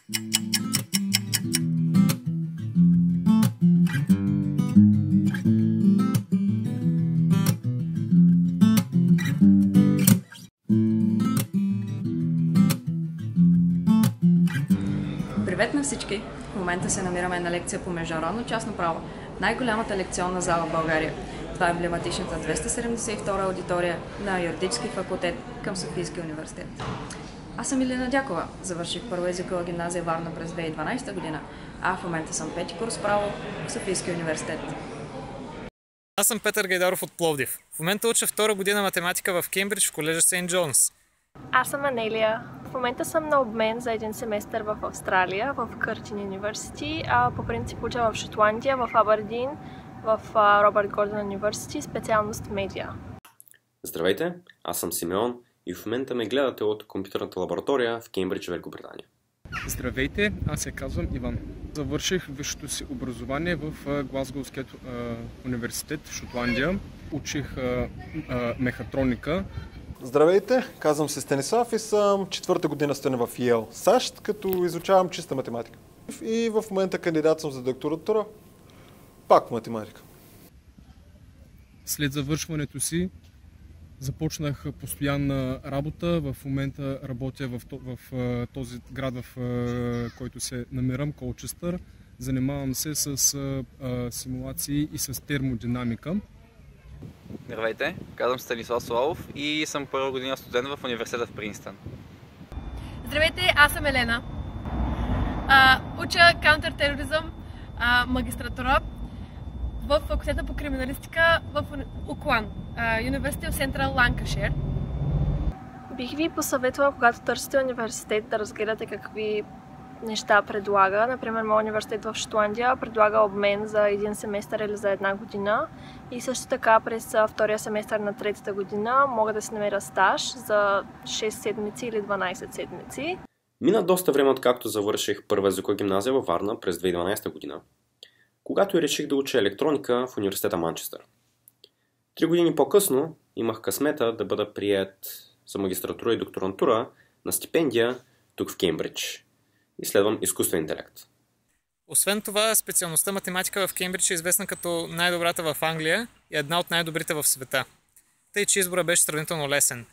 Привет на всички! В момента се намираме на лекция по международно частно право, най-голямата лекционна зала в България. Това е емблематичната 272 аудитория на юридически факултет към Софийския университет. Аз съм Илина Дякова, завърших първа езикова гимназия Варна през 2012 година, а в момента съм пети курс право в Софийския университет. Аз съм Петър Гайдаров от Пловдив. В момента уча втора година математика в Кембридж в колежа Сейнт Джонс. Аз съм Анелия. В момента съм на обмен за един семестър в Австралия, в Къртин Университи, а по принцип уча в Шотландия, в Абърдин, в Робърт Гордън Университи, специалност медиа. Здравейте, аз съм Симеон и в момента ме гледате от компютърната лаборатория в Кембридж, Великобритания. Здравейте, аз се казвам Иван. Завърших висшето си образование в Глазгоуският университет, Шотландия. Учих мехатроника. Здравейте, казвам се Станислав и съм четвърта година студент в Йейл, САЩ, като изучавам чиста математика. И в момента кандидат съм за докторатура, пак математика. След завършването си започнах постоянна работа. В момента работя в този град, в който се намирам, Колчестър. Занимавам се с симулации и с термодинамика. Здравейте, казвам Станислав Славов и съм първа година студент в университета в Принстън. Здравейте, аз съм Елена. Уча контртероризъм, магистратура в факултета по криминалистика в УКЛАН, University of Central Lancashire. Бих ви посъветвала, когато търсите университет, да разгледате какви неща предлага. Например, моят университет в Шотландия предлага обмен за един семестър или за една година. И също така през втория семестър на третата година мога да си намеря стаж за 6 седмици или 12 седмици. Мина доста време откакто завърших първа езикова гимназия във Варна през 2012 година, когато и реших да уча електроника в университета Манчестър. 3 години по-късно имах късмета да бъда приет за магистратура и докторантура на стипендия тук в Кембридж. Изследвам изкуствен интелект. Освен това, специалността математика в Кембридж е известна като най-добрата в Англия и една от най-добрите в света. Тъй, че избора беше сравнително лесен.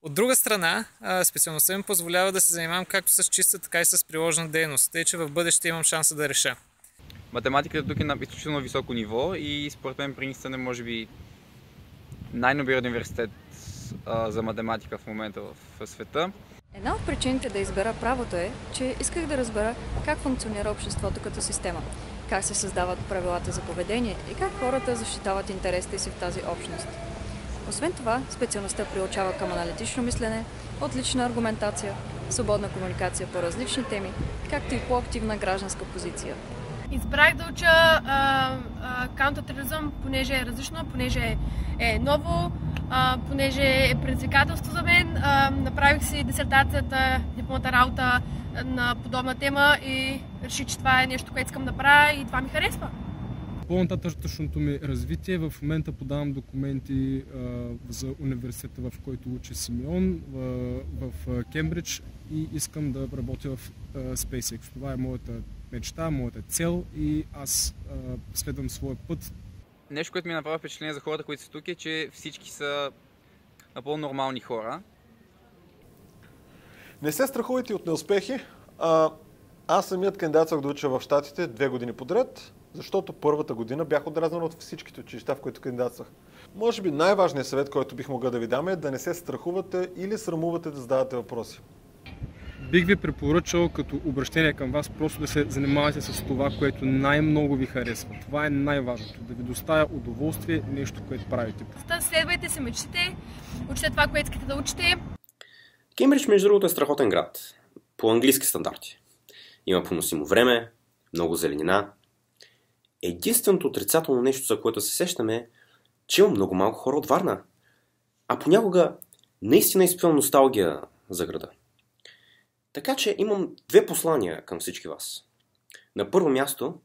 От друга страна, специалността ми позволява да се занимавам както с чиста, така и с приложна дейност, тъй че в бъдеще имам шанса да реша. Математиката тук е на изключително високо ниво и според мен Принстън е може би най-добрият университет за математика в момента в света. Една от причините да избера правото е, че исках да разбера как функционира обществото като система, как се създават правилата за поведение и как хората защитават интересите си в тази общност. Освен това, специалността приучава към аналитично мислене, отлична аргументация, свободна комуникация по различни теми, както и по-активна гражданска позиция. Избрах да уча контртероризъм, понеже е различно, понеже е ново, понеже е предизвикателство за мен. Направих си дисертацията, дипломната работа на подобна тема и реших, че това е нещо, което искам да правя и това ми харесва. По-нататъчното ми развитие, в момента подавам документи за университета, в който учи Симеон, в Кембридж и искам да работя в SpaceX. Това е моята мечта, моята цел и аз следвам своя път. Нещо, което ми направи впечатление за хората, които са тук, е, че всички са напълно нормални хора. Не се страхувайте от неуспехи. Аз самият кандидатствах да уча в Щатите 2 години подред, защото първата година бях отразнен от всичките училища, в които кандидатствах. Може би най-важният съвет, който бих могъл да ви дам е да не се страхувате или срамувате да задавате въпроси. Бих ви препоръчал като обращение към вас просто да се занимавате с това, което най-много ви харесва. Това е най-важното. Да ви доставя удоволствие нещо, което правите. Следвайте се мечтите, учите това, което искате да учите. Кембридж, между другото, е страхотен град. По английски стандарти. Има поносимо време, много зеленина. Единственото отрицателно нещо, за което се сещаме, е, че има много малко хора от Варна. А понякога наистина изпивам носталгия за града. Така че имам 2 послания към всички вас. На първо място,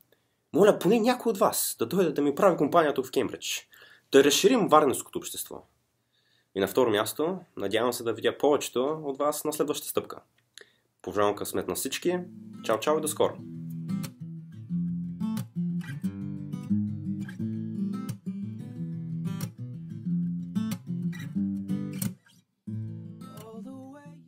моля поне някой от вас да дойде да ми прави компания тук в Кембридж. Да разширим варненското общество. И на второ място, надявам се да видя повечето от вас на следващата стъпка. Пожелавам късмет на всички Чао, чао и до скоро!